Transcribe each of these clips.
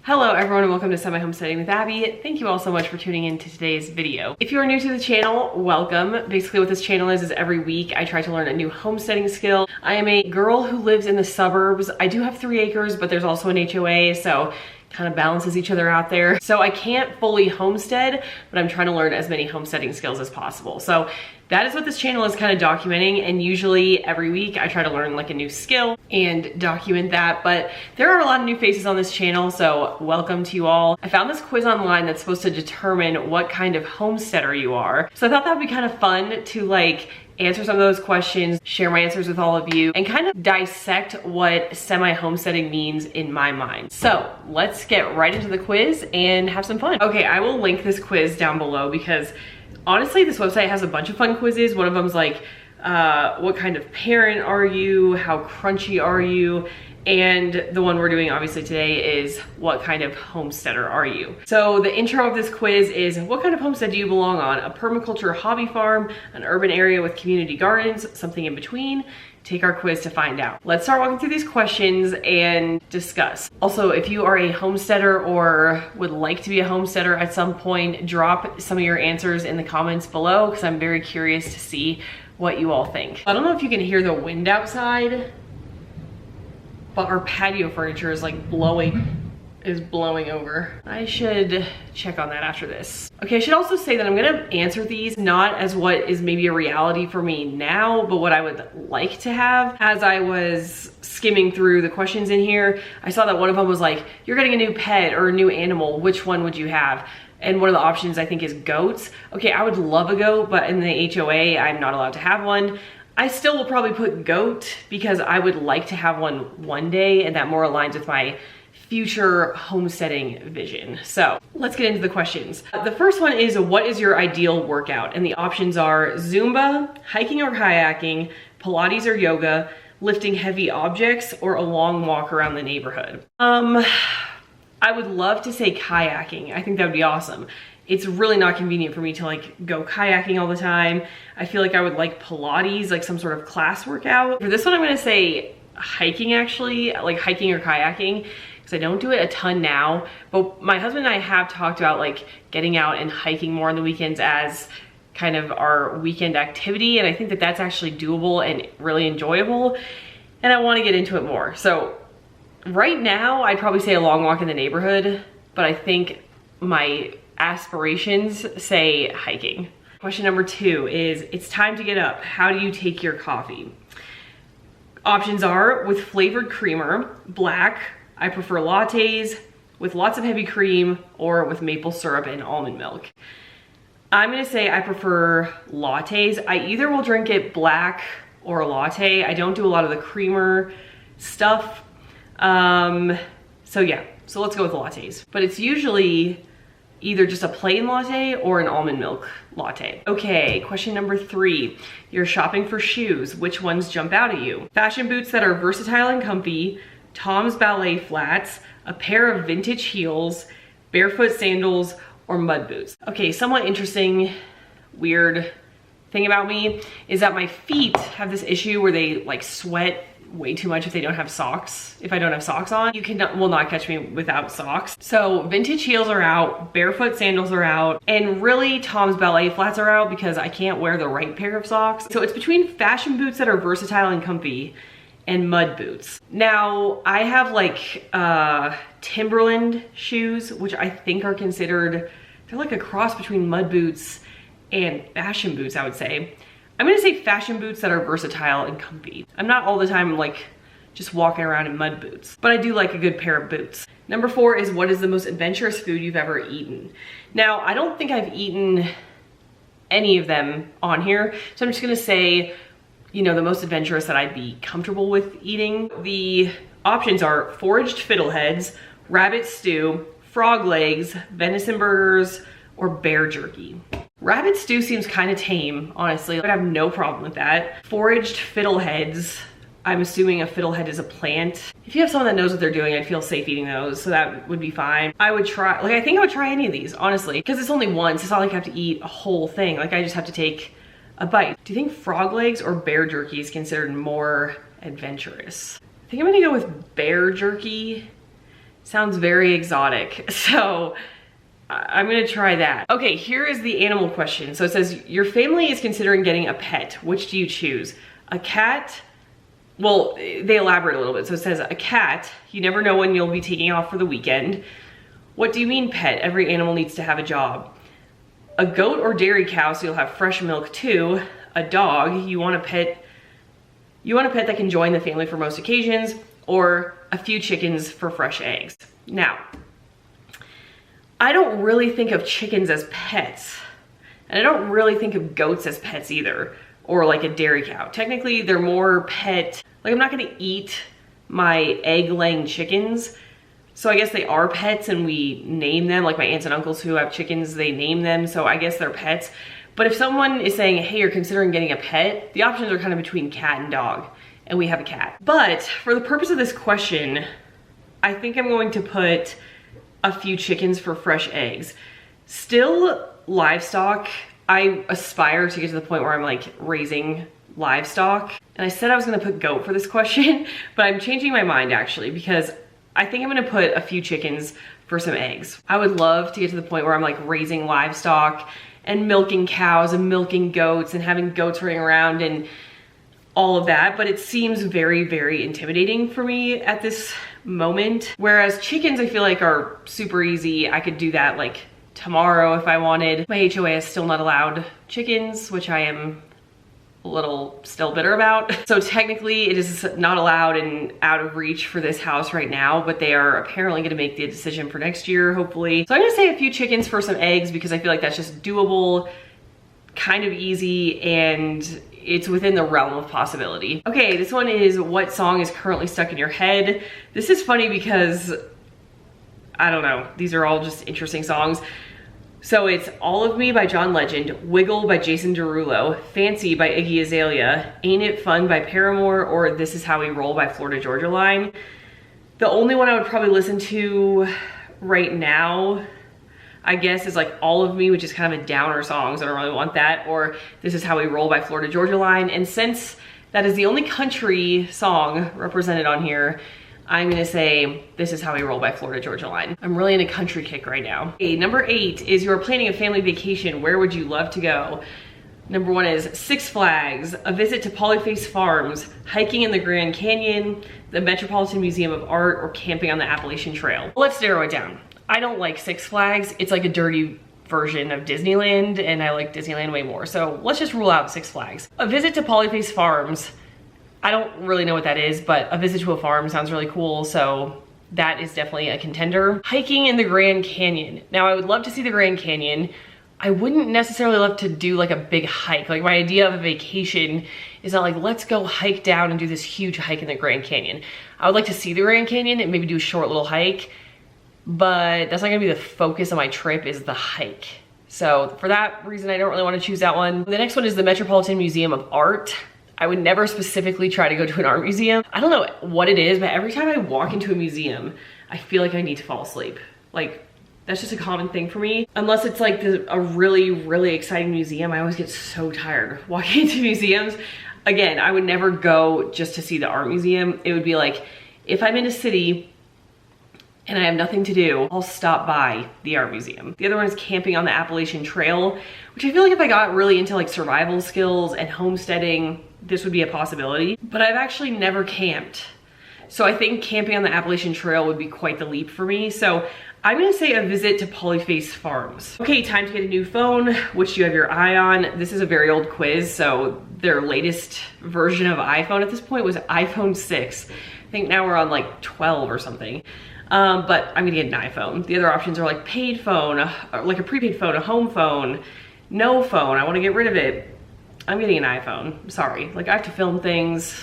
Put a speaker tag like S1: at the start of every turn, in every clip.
S1: Hello everyone and welcome to Semi Homesteading with Abby. Thank you all so much for tuning in to today's video. If you are new to the channel, welcome. Basically what this channel is every week I try to learn a new homesteading skill. I am a girl who lives in the suburbs. I do have 3 acres, but there's also an HOA, so kind of balances each other out there. So I can't fully homestead, but I'm trying to learn as many homesteading skills as possible. So that is what this channel is kind of documenting, and usually every week I try to learn like a new skill and document that, but there are a lot of new faces on this channel, so welcome to you all. I found this quiz online that's supposed to determine what kind of homesteader you are. So I thought that would be kind of fun to like answer some of those questions, share my answers with all of you, and kind of dissect what semi-homesteading means in my mind. So let's get right into the quiz and have some fun. Okay, I will link this quiz down below because honestly, this website has a bunch of fun quizzes. One of them's like, what kind of parent are you? How crunchy are you? And the one we're doing obviously today is what kind of homesteader are you? So the intro of this quiz is, what kind of homestead do you belong on? A permaculture hobby farm, an urban area with community gardens, something in between? Take our quiz to find out. Let's start walking through these questions and discuss. Also, if you are a homesteader or would like to be a homesteader at some point, drop some of your answers in the comments below because I'm very curious to see what you all think. I don't know if you can hear the wind outside, but our patio furniture is like blowing over. I should check on that after this. Okay, I should also say that I'm gonna answer these not as what is maybe a reality for me now, but what I would like to have. As I was skimming through the questions in here, I saw that one of them was like, you're getting a new pet or a new animal, which one would you have? And one of the options I think is goats. Okay, I would love a goat, but in the HOA, I'm not allowed to have one. I still will probably put goat because I would like to have one day, and that more aligns with my future homesteading vision. So let's get into the questions. The first one is, what is your ideal workout? And the options are Zumba, hiking or kayaking, Pilates or yoga, lifting heavy objects, or a long walk around the neighborhood. I would love to say kayaking. I think that would be awesome. It's really not convenient for me to like go kayaking all the time. I feel like I would like Pilates, like some sort of class workout. For this one, I'm gonna say hiking actually, like hiking or kayaking, because I don't do it a ton now, but my husband and I have talked about like getting out and hiking more on the weekends as kind of our weekend activity, and I think that that's actually doable and really enjoyable, and I want to get into it more. So right now, I'd probably say a long walk in the neighborhood, but I think my aspirations say hiking. Question number 2 is, it's time to get up. How do you take your coffee? Options are with flavored creamer, black, I prefer lattes, with lots of heavy cream, or with maple syrup and almond milk. I'm gonna say I prefer lattes. I either will drink it black or a latte. I don't do a lot of the creamer stuff. So yeah, so let's go with lattes. But it's usually either just a plain latte or an almond milk latte. Okay, question number 3. You're shopping for shoes. Which ones jump out at you? Fashion boots that are versatile and comfy, Tom's ballet flats, a pair of vintage heels, barefoot sandals, or mud boots. Okay, somewhat interesting, weird thing about me is that my feet have this issue where they like sweat way too much if they don't have socks. If I don't have socks on, you will not catch me without socks. So vintage heels are out, barefoot sandals are out, and really Tom's ballet flats are out because I can't wear the right pair of socks. So it's between fashion boots that are versatile and comfy and mud boots. Now I have like Timberland shoes, which I think are considered, they're like a cross between mud boots and fashion boots, I would say. I'm gonna say fashion boots that are versatile and comfy. I'm not all the time like just walking around in mud boots, but I do like a good pair of boots. Number 4 is, what is the most adventurous food you've ever eaten? Now, I don't think I've eaten any of them on here, so I'm just gonna say, you know, the most adventurous that I'd be comfortable with eating. The options are foraged fiddleheads, rabbit stew, frog legs, venison burgers, or bear jerky. Rabbit stew seems kind of tame, honestly. I have no problem with that. Foraged fiddleheads, I'm assuming a fiddlehead is a plant. If you have someone that knows what they're doing, I'd feel safe eating those, so that would be fine. I would try, like I think I would try any of these, honestly, because it's only once. It's not like I have to eat a whole thing. Like I just have to take a bite. Do you think frog legs or bear jerky is considered more adventurous? I think I'm gonna go with bear jerky. Sounds very exotic. So I'm gonna try that. Okay, here is the animal question. So it says, your family is considering getting a pet. Which do you choose? A cat? Well, they elaborate a little bit. So it says, a cat, you never know when you'll be taking off for the weekend. What do you mean pet? Every animal needs to have a job. A goat or dairy cow, so you'll have fresh milk too. A dog, you want a pet that can join the family for most occasions, or a few chickens for fresh eggs. Now, I don't really think of chickens as pets, and I don't really think of goats as pets either, or like a dairy cow. Technically, they're more pet, like I'm not gonna eat my egg-laying chickens, so I guess they are pets and we name them, like my aunts and uncles who have chickens, they name them, so I guess they're pets. But if someone is saying, hey, you're considering getting a pet, the options are kind of between cat and dog, and we have a cat. But for the purpose of this question, I think I'm going to put a few chickens for fresh eggs. Still livestock, I aspire to get to the point where I'm like raising livestock. And I said I was gonna put goat for this question, but I'm changing my mind actually, because I think I'm gonna put a few chickens for some eggs. I would love to get to the point where I'm like raising livestock and milking cows and milking goats and having goats running around and all of that, but it seems very, very intimidating for me at this moment. Whereas chickens I feel like are super easy. I could do that like tomorrow if I wanted. My HOA is still not allowed chickens, which I am a little still bitter about. So technically it is not allowed and out of reach for this house right now, but they are apparently gonna make the decision for next year, hopefully. So I'm gonna say a few chickens for some eggs because I feel like that's just doable, kind of easy, and it's within the realm of possibility. Okay, this one is, what song is currently stuck in your head? This is funny because, I don't know, these are all just interesting songs. So it's All of Me by John Legend, Wiggle by Jason Derulo, Fancy by Iggy Azalea, Ain't It Fun by Paramore, or This Is How We Roll by Florida Georgia Line. The only one I would probably listen to right now, I guess, is like All of Me, which is kind of a downer song, so I don't really want that, or This Is How We Roll by Florida Georgia Line. And since that is the only country song represented on here, I'm gonna say This Is How We Roll by Florida Georgia Line. I'm really in a country kick right now. Okay, number 8 is, you're planning a family vacation. Where would you love to go? Number 1 is Six Flags, a visit to Polyface Farms, hiking in the Grand Canyon, the Metropolitan Museum of Art, or camping on the Appalachian Trail. Let's narrow it down. I don't like Six Flags. It's like a dirty version of Disneyland, and I like Disneyland way more. So let's just rule out Six Flags. A visit to Polyface Farms. I don't really know what that is, but a visit to a farm sounds really cool, so that is definitely a contender. Hiking in the Grand Canyon. Now, I would love to see the Grand Canyon. I wouldn't necessarily love to do like a big hike. Like, my idea of a vacation is not like, let's go hike down and do this huge hike in the Grand Canyon. I would like to see the Grand Canyon and maybe do a short little hike, but that's not gonna be the focus of my trip, is the hike. So for that reason, I don't really wanna choose that one. The next one is the Metropolitan Museum of Art. I would never specifically try to go to an art museum. I don't know what it is, but every time I walk into a museum, I feel like I need to fall asleep. Like, that's just a common thing for me. Unless it's like a really, really exciting museum, I always get so tired walking into museums. Again, I would never go just to see the art museum. It would be like, if I'm in a city and I have nothing to do, I'll stop by the art museum. The other one is camping on the Appalachian Trail, which I feel like if I got really into like survival skills and homesteading, this would be a possibility. But I've actually never camped. So I think camping on the Appalachian Trail would be quite the leap for me. So I'm gonna say a visit to Polyface Farms. Okay, time to get a new phone. Which do you have your eye on? This is a very old quiz, so their latest version of iPhone at this point was iPhone 6. I think now we're on like 12 or something. But I'm gonna get an iPhone. The other options are like paid phone, like a prepaid phone, a home phone, no phone, I wanna get rid of it. I'm getting an iPhone, sorry. Like, I have to film things.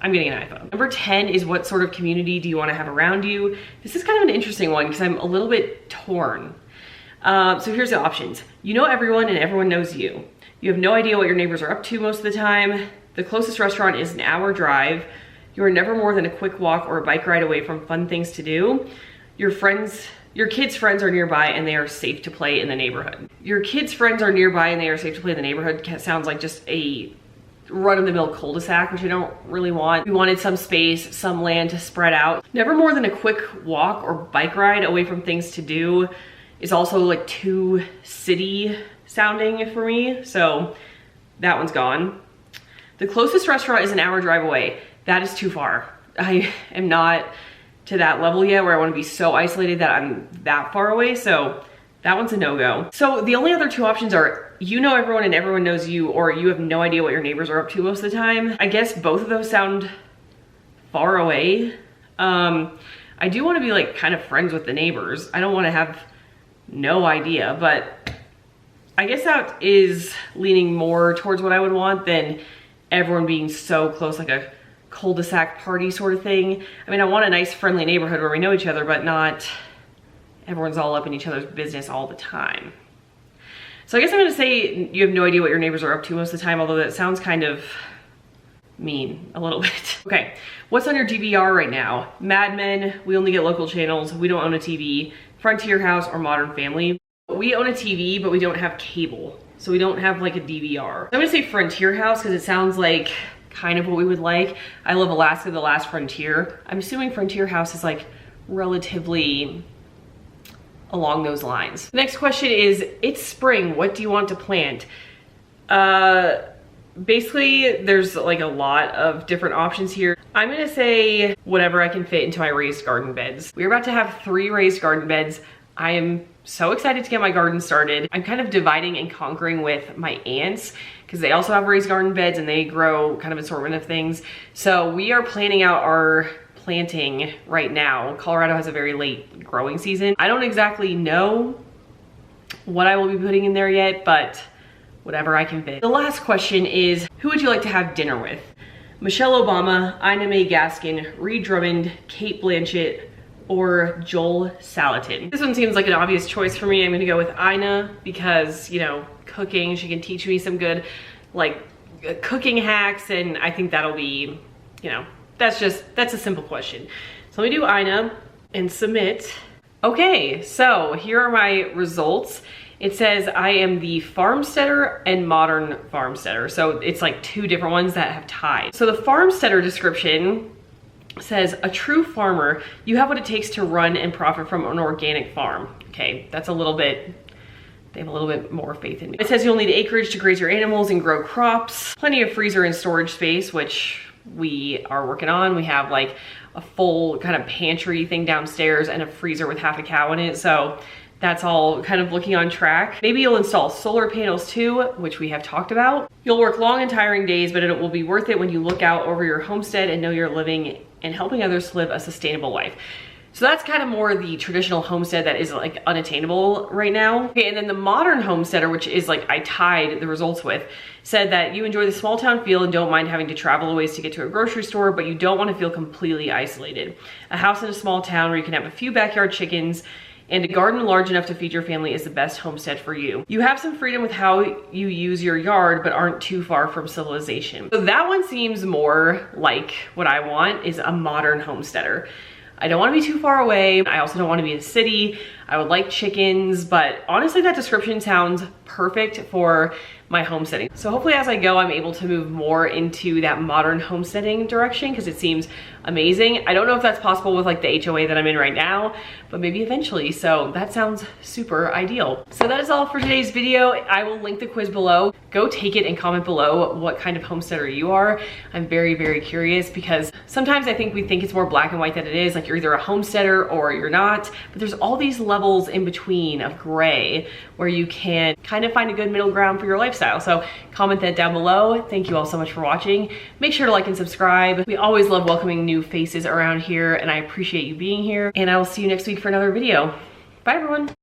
S1: I'm getting an iPhone. Number 10 is, what sort of community do you wanna have around you? This is kind of an interesting one because I'm a little bit torn. So here's the options. You know everyone and everyone knows you. You have no idea what your neighbors are up to most of the time. The closest restaurant is an hour drive. You are never more than a quick walk or a bike ride away from fun things to do. Your kids' friends are nearby and they are safe to play in the neighborhood. Your kids' friends are nearby and they are safe to play in the neighborhood sounds like just a run-of-the-mill cul-de-sac, which I don't really want. We wanted some space, some land to spread out. Never more than a quick walk or bike ride away from things to do is also like too city sounding for me, so that one's gone. The closest restaurant is an hour drive away. That is too far. I am not to that level yet where I want to be so isolated that I'm that far away, so that one's a no-go. So the only other two options are you know everyone and everyone knows you, or you have no idea what your neighbors are up to most of the time. I guess both of those sound far away. I do want to be like kind of friends with the neighbors. I don't want to have no idea, but I guess that is leaning more towards what I would want than everyone being so close, like a cul-de-sac party sort of thing. I mean, I want a nice friendly neighborhood where we know each other, but not everyone's all up in each other's business all the time. So I guess I'm gonna say you have no idea what your neighbors are up to most of the time, although that sounds kind of mean a little bit. Okay, what's on your DVR right now? Mad Men, we only get local channels, we don't own a TV, Frontier House, or Modern Family. We own a TV, but we don't have cable, so we don't have like a DVR. I'm gonna say Frontier House because it sounds like kind of what we would like. I love Alaska, The Last Frontier. I'm assuming Frontier House is like relatively along those lines. The next question is, it's spring, what do you want to plant? Basically, there's like a lot of different options here. I'm gonna say whatever I can fit into my raised garden beds. We're about to have 3 raised garden beds. I am so excited to get my garden started. I'm kind of dividing and conquering with my aunts because they also have raised garden beds and they grow kind of assortment of things. So we are planning out our planting right now. Colorado has a very late growing season. I don't exactly know what I will be putting in there yet, but whatever I can fit. The last question is, who would you like to have dinner with? Michelle Obama, Ina May Gaskin, Reed Drummond, Kate Blanchett, or Joel Salatin. This one seems like an obvious choice for me. I'm gonna go with Ina because, you know, cooking, she can teach me some good like cooking hacks, and I think that'll be, you know, that's a simple question. So let me do Ina and submit. Okay, so here are my results. It says I am the farmsteader and modern farmsteader. So it's like 2 different ones that have tied. So the farmsteader description says, a true farmer, you have what it takes to run and profit from an organic farm. Okay, that's a little bit, they have a little bit more faith in me. It says you'll need acreage to graze your animals and grow crops, plenty of freezer and storage space, which we are working on. We have like a full kind of pantry thing downstairs and a freezer with half a cow in it. So that's all kind of looking on track. Maybe you'll install solar panels too, which we have talked about. You'll work long and tiring days, but it will be worth it when you look out over your homestead and know you're living and helping others live a sustainable life. So that's kind of more the traditional homestead that is like unattainable right now. Okay, and then the modern homesteader, which is like I tied the results with, said that you enjoy the small town feel and don't mind having to travel a ways to get to a grocery store, but you don't want to feel completely isolated. A house in a small town where you can have a few backyard chickens and a garden large enough to feed your family is the best homestead for you. You have some freedom with how you use your yard, but aren't too far from civilization. So that one seems more like what I want, is a modern homesteader. I don't want to be too far away. I also don't want to be in a city. I would like chickens, but honestly that description sounds perfect for my homesteading. So hopefully as I go, I'm able to move more into that modern homesteading direction because it seems amazing. I don't know if that's possible with like the HOA that I'm in right now, but maybe eventually. So that sounds super ideal. So that is all for today's video. I will link the quiz below. Go take it and comment below what kind of homesteader you are. I'm very, very curious because sometimes I think we think it's more black and white than it is. Like you're either a homesteader or you're not, but there's all these levels in between of gray where you can kind of find a good middle ground for your lifestyle. So comment that down below. Thank you all so much for watching. Make sure to like and subscribe. We always love welcoming new faces around here and I appreciate you being here, and I will see you next week for another video. Bye everyone.